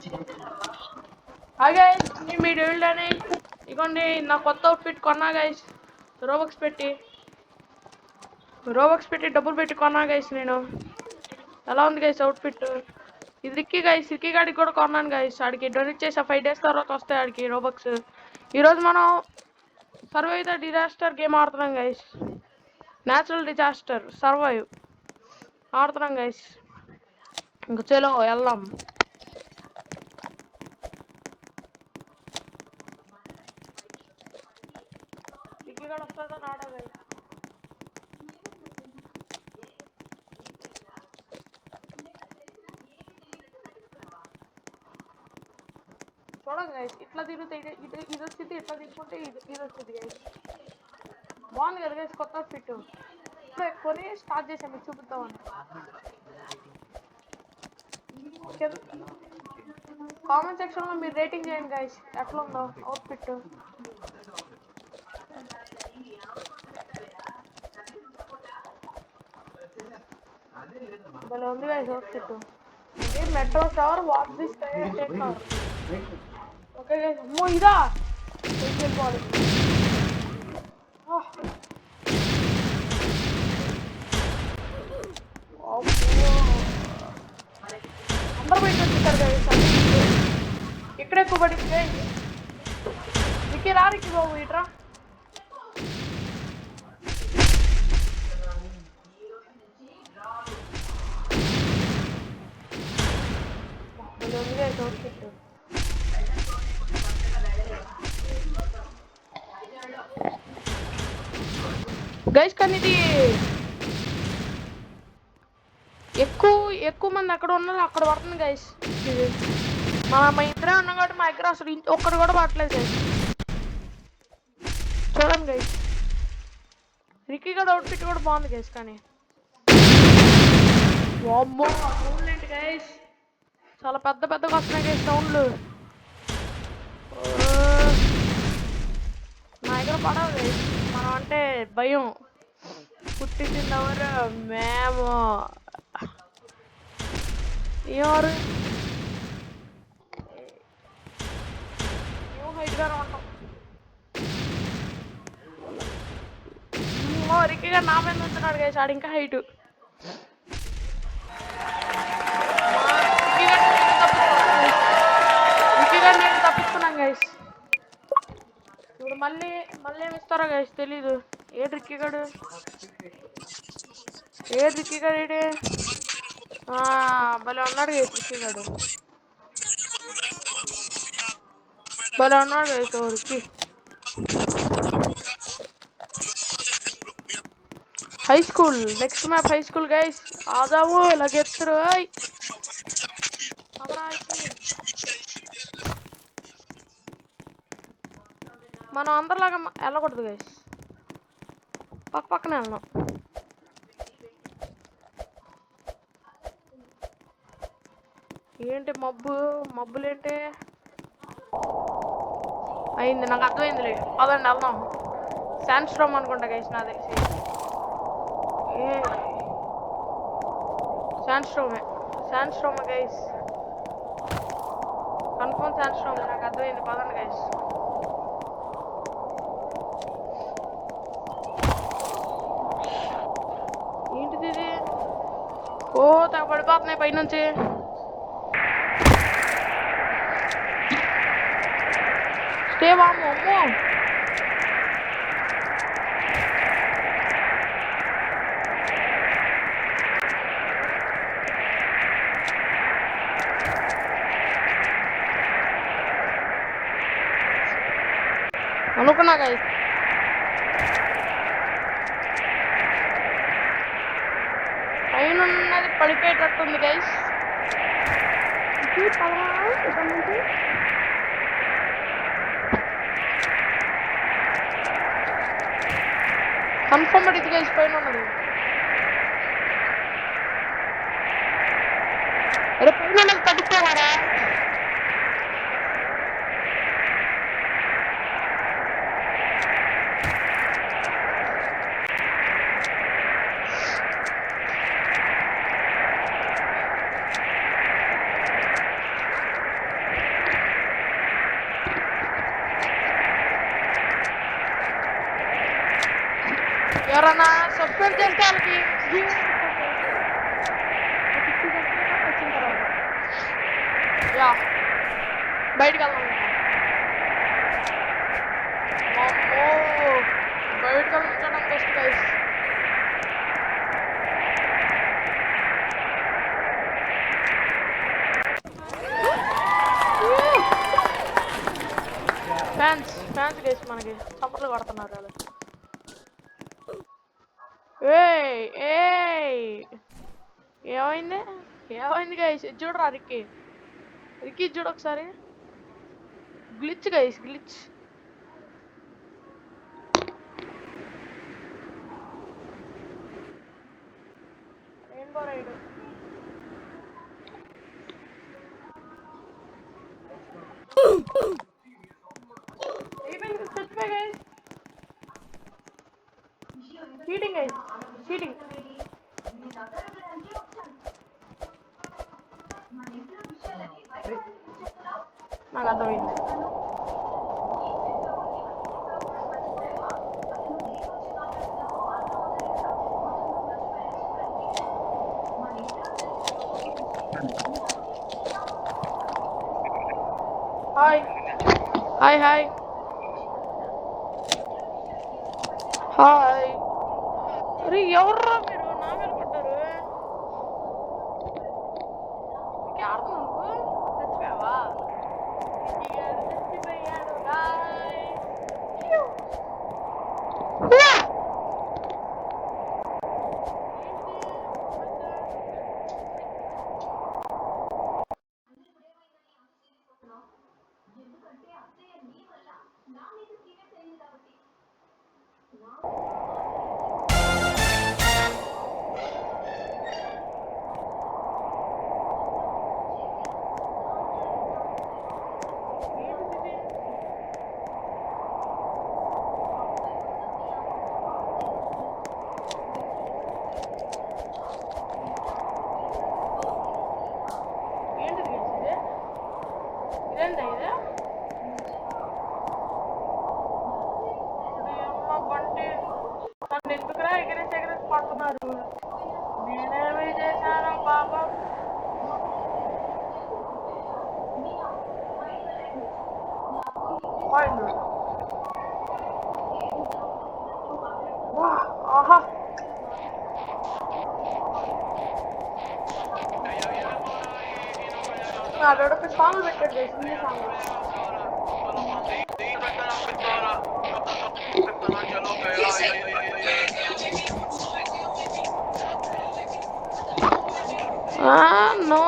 Hi guys, నేను మీ David అని. ఇగోండి నా కొత్త అవుట్ఫిట్ కొన్నా గైస్. రోబక్స్ పెట్టి డబ్బులు పెట్టి కొన్నా గైస్. నేను ఎలా ఉంది గైస్ అవుట్ఫిట్? ఇది రిక్కీ గైస్. రిక్కీ గాడికి కూడా కొన్నాను గైస్. ఆడికి డొనేట్ చేసి 5 days తర్వాత వస్తాయి ఆడికి రోబక్స్. ఈరోజు మనం సర్వైవ్ ద డిజాస్టర్ గేమ్ ఆడుతున్నాం గైస్. న్యాచురల్ డిజాస్టర్ సర్వైవ్ ఆడుతున్నాం గైస్. ఇంక చలో వెళ్దాం. రిక్కీ గాడు వస్తుందో రాడో గైస్. చూడండి గైస్, ఇట్లా తిరిగితే ఇది వచ్చింది, ఇట్లా తిరుగుతుంటే ఇది వచ్చింది గైస్. బాగుంది కదా గైస్ కొత్త ఫిట్. ఇప్పుడే కొని స్టార్ట్ చేసాం మీకు చూపిద్దామని. కామెంట్ సెక్షన్లో మీరు రేటింగ్ చేయండి గైస్, ఎట్లా ఉందో అవుట్ఫిట్. భలే ఉంది గైస్ అవుట్ఫిట్. ఇది metro star what this take car. Okay guys, అమ్మో ఇదా వెళ్ళిపోవాలి. అందరూ బయట వచ్చేసారు గైస్. ఇక్కడ ఎక్కువ పడింది గైస్. రిక్కీ రా, రిక్కీ బాబు ఇట్రా. గైస్ కానీ ఇది ఎక్కువ మంది ఎక్కడ ఉన్నారో అక్కడ పడుతుంది గైస్. మా ఇద్దరే ఉన్నాం కాబట్టి మా దగ్గర అసలు ఒక్కడు కూడా పడట్లేదు గైస్. చూడండి గైస్, రిక్కీ గడ్ అవుట్ఫిట్ కూడా బాగుంది గైస్. కానీ వామ్మో సౌండ్లు ఏంటి గైస్, చాలా పెద్దగా వస్తున్నాయి గైస్ సౌండ్లు. మా దగ్గర పడవు గైస్, మనం అంటే భయం. పుట్టించినవారు మేము ఎవరు ఏమో హైట్గానే ఉంటాం. రిక్కీ గారు నా మీద ఉంటున్నాడు గైస్. ఆడు ఇంకా హైట్. రిక్కీ గారు నేను తప్పిస్తున్నాం గైస్. ఇప్పుడు మళ్ళీ ఏమి ఇస్తారో గైస్ తెలీదు. ఏ రిక్కీ గారు ఏంటి భలే ఉన్నాడు గైస్. రిక్కీ గారు భలే ఉన్నాడు guys. Ricky high school, next map high school guys. ఆదాము లగెత్తరు. మనం అందరిలాగా వెళ్ళకూడదు గైస్, పక్కనే వెళ్దాం. ఏంటి మబ్బులేంటి అయింది, నాకు అర్థమైందిలే. అదండి వెళ్దాం. శాండ్ స్ట్రామ్ అనుకుంటా గైస్ నాకు తెలిసి. Sand storm guys, confirm sand storm. నాకు అర్థమైంది, పదండి గైస్. ఏంటిది ఇది? తెగ పడిపోతున్నాయి పైనుంచి. స్టే వాము అమ్మో. అనుకున్నా గైస్, పైన ఉన్నది పడిపోయేటట్టుంది గైస్. కన్ఫర్మ్ పడింది గైస్ పైన ఉన్నది. అరే పైన ఉన్నది పడిపోవారా? ఎవరన్నా సబ్స్క్రైబ్ చేస్తే వాళ్ళకి వచ్చిన తర్వాత యా బయటికి వెళ్దాం. బయటకు వెళ్ళడం బెస్ట్ గైస్. ఫ్యాన్స్ గైస్ మనకి చప్పట్లు కొడుతున్నారు వాళ్ళు. ఏమైంది గైస్? చూడరా రిక్కి చూడు ఒకసారి. Glitch guys, glitch. Rainbow ride చచ్చిపోయి గైస్. Cheating guys, cheating. నాకు అర్థమైంది. Hi hi hi hi. అరే ఎవర్రా మీరు? నా మీద పడ్డారు. ఆడుతున్నావు నువ్వు? చచ్చిపోయావా? చచ్చిపోయాడు guys. ఎందుకురా ఎగరేసి పడుతున్నారు? నేనేమి చేశాను పాపం? ఆహా ఆడొక సాంగ్ పెట్టాడు Hindi song. No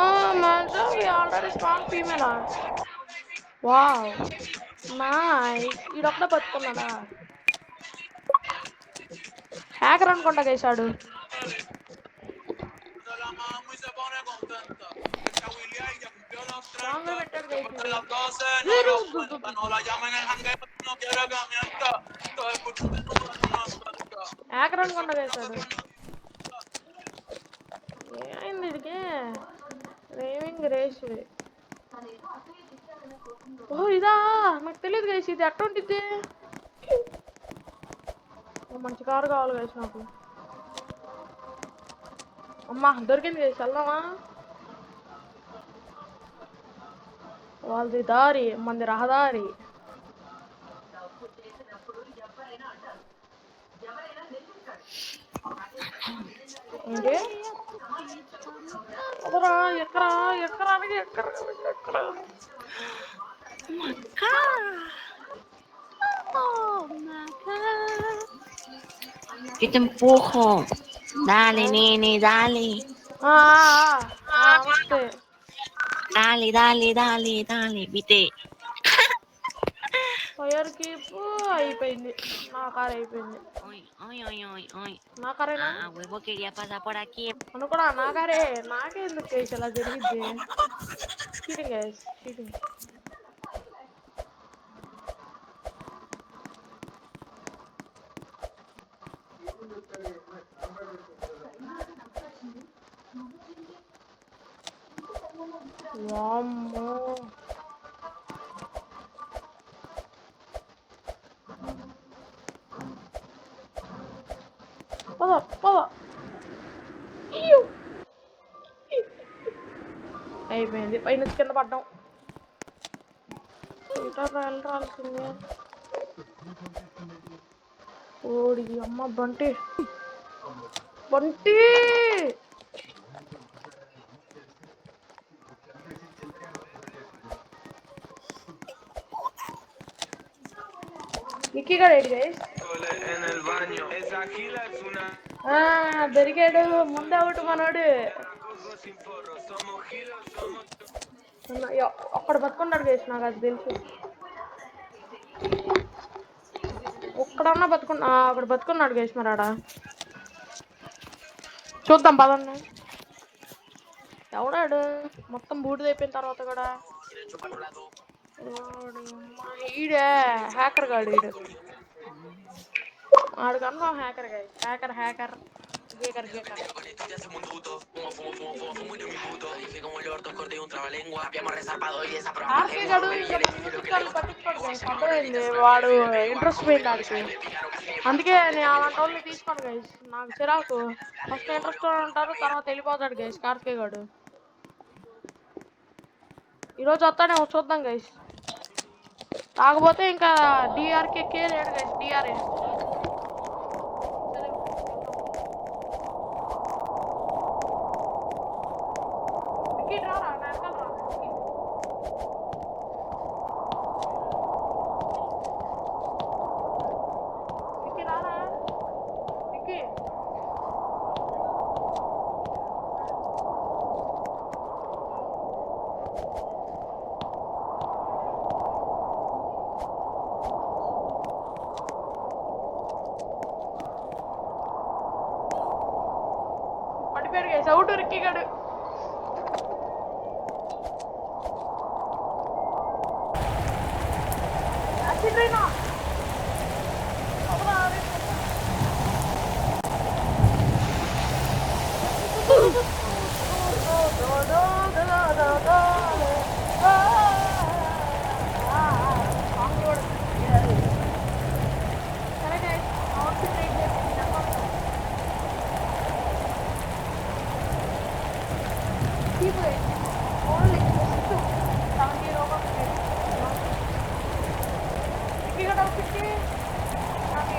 matter, we already spawned female. Wow, nice. ఈడొక్కడే బతుకున్నాడా? హ్యాకర్ అనుకుంటా గైసాడు. హ్యాకర్ అనుకుంటా గైసాడు. ఏమైంది ఇడికి? Raving race. ఓ ఇదా? నాకు తెలియదు గైస్. ఇది అటువంటిది. మంచి కారు కావాలి గైస్ నాకు. అమ్మా దొరికింది గైస్. వెళ్దామా? వాళ్ళది దారి, మంది రహదారి. ఏంటి అదరా? ఎక్కరానికి ఎక్కడ Yo te empujo. Dale, nene, dale. వస్తే Dale, dale, dale, dale. ¿Viste? Fire keep అయిపోయింది. నా కారు అయిపోయింది. Ay, ay, ay, ay, ay. నా కారేనా? Huevo quería pasar por aquí. అను కూడా నా కారే. నాకే ఎందుకు గైస్ ఇలా జరిగింది? Cheating guys, cheating. వామ్మో అయిపోయింది పైన కింద పడ్డాం వెళ్ళరాల్సిందే ఓడి అమ్మ బంటి బంటి నిక్కీ గారు ఏంటి గైస్ దొరికాడు ముందే ఒకటి మనోడు ఒక్కడ బతుకున్నాడు గైస్ నాకు అది తెలుసు ఒక్కడన్నా అక్కడ బతుకున్నాడు గైస్ మరి ఆడ చూద్దాం పదండి ఎవడాడు మొత్తం బూడిద అయిపోయిన తర్వాత కూడా ఈడే హ్యాకర్ గాడు ఈడు ఆడు కన్ఫర్మ్ హ్యాకర్ గైస్ హ్యాకర్ గేకర్ ఆర్కే గాడు పట్టించుకోడు గైస్ అర్థమైంది వాడు ఇంట్రెస్ట్ పోయింది ఆడికి అందుకే నేను అలాంటి వాళ్ళని తీసుకోను గైస్ నాకు చిరాకు ఫస్ట్ ఇంట్రెస్ట్ ఉంటారు తర్వాత వెళ్ళిపోతాడు గైస్ కార్కే గాడు ఈరోజు వస్తానే చూద్దాం గైస్ కాకపోతే ఇంకా డిఆర్కే లేడు గైస్ డిఆర్ఏ పడిపోయాడు గైస్ అవుట్ రిక్కీ గాడు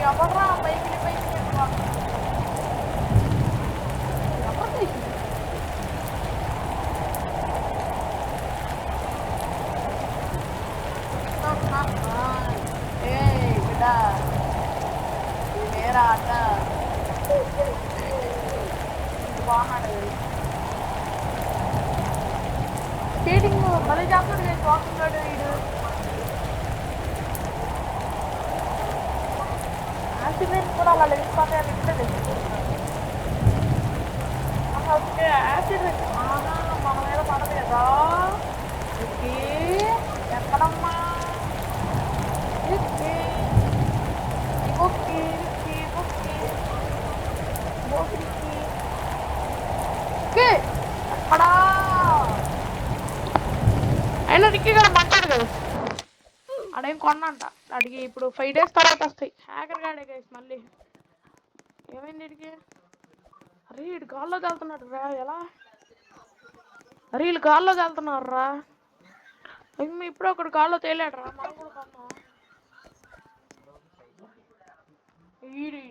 ఎవర్రా పైకి బిడ్డ వేరా అట్ట బాగున్నాడు స్కేటింగ్ భలే చేస్తున్నాడు వాకింగ్ గాడు వీడు యాక్సిడెంట్ కూడా అలా లేకపోతే ఇప్పుడే తెచ్చుకుంటున్నాడు ఓకే యాక్సిడెంట్ మన మీద పడదు కదా ఎక్కడమ్మా ఎక్కడా అయినా రిక్కీ గారు మంటాడు కదా అడేం కొన్నంట అడిగి ఇప్పుడు 5 days తర్వాత వస్తాయి హ్యాకర్ గాడే గైస్ మళ్ళీ ఏమైంది ఇడికి అరే ఇడు గాల్లోకి వెళ్తున్నాడు రా ఎలా అరే వీళ్ళు గాల్లోకి వెళ్తున్నారు రా ఇప్పుడు ఒకడు గాల్లో తేలాడు రా మనం కూడా కొన్నాం ఈడు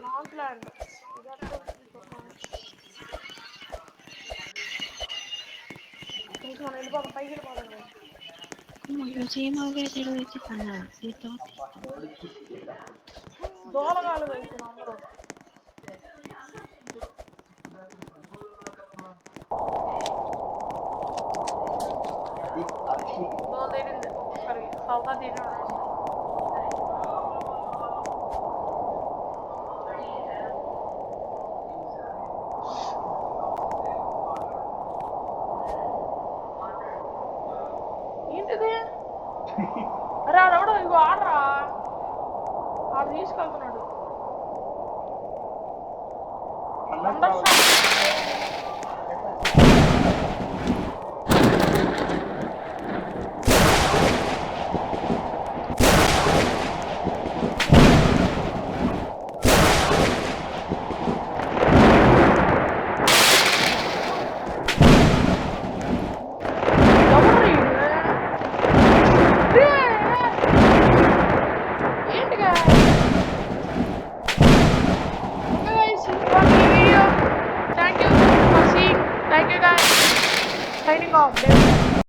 లాంగ్ ల్యాండ్ మనం వెళ్ళిపోతాం పైకి వెళ్ళిపోతాం Como yo soy más guerrero de este canal, de todo. దోలగాలు వెళ్తున్నాం అందరూ దోల తీరింది ఒక్కొక్కరికి సౌదా తీరినాడు ఏంటిది అరే ఆడెవడో ఇగో ఆడరా ఆడు తీసుకెళ్తున్నాడు కింగ్ ఆఫ్ డేవిడ్